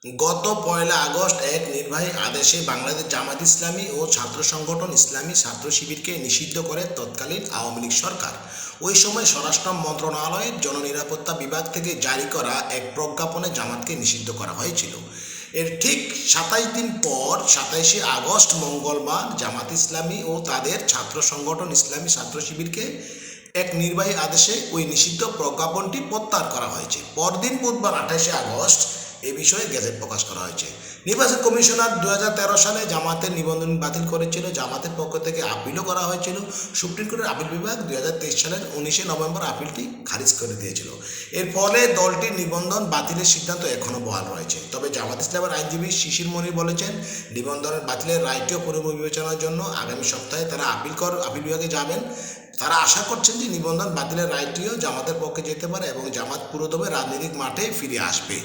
গত ১লা আগস্ট এক নির্বাহী আদেশে বাংলাদেশ জামায়াত ইসলামী ও ছাত্র সংগঠন ইসলামী ছাত্র শিবিরকে নিষিদ্ধ করে তৎকালীন আওয়ামী লীগ সরকার। ওই সময় স্বরাষ্ট্র মন্ত্রণালয়ের জননিরাপত্তা বিভাগ থেকে জারি করা এক প্রজ্ঞাপনে জামাতকে নিষিদ্ধ করা হয়েছিল। এর ঠিক ২৭ দিন পর ২৭শে আগস্ট মঙ্গলবার জামাত ইসলামী ও তাদের ছাত্র সংগঠন ইসলামী ছাত্র শিবিরকে এক নির্বাহী আদেশে ওই নিষিদ্ধ প্রজ্ঞাপনটি প্রত্যাহার করা হয়েছে। পরদিন বুধবার ২৮শে আগস্ট এ বিষয়ে গেজেট প্রকাশ করা হয়েছে। নির্বাচন কমিশনার ২০১৩ সালে জামাতের নিবন্ধন বাতিল করেছিল। জামাতের পক্ষ থেকে আপিলও করা হয়েছিল। সুপ্রিম কোর্টের আপিল বিভাগ ২০২৩ সালের ১৯শে নভেম্বর আপিলটি খারিজ করে দিয়েছিল। এর ফলে দলটির নিবন্ধন বাতিলের সিদ্ধান্ত এখনও বহাল রয়েছে। তবে জামাত ইসলামের আইনজীবী শিশির মনির বলেছেন, নিবন্ধনের বাতিলের রায়টিও পুনর্বিবেচনার জন্য আগামী সপ্তাহে তারা আপিল বিভাগে যাবেন। তারা আশা করছেন যে নিবন্ধন বাতিলের রায়টিও জামাতের পক্ষে যেতে পারে এবং জামাত পুরোদমে রাজনৈতিক মাঠে ফিরে আসবে।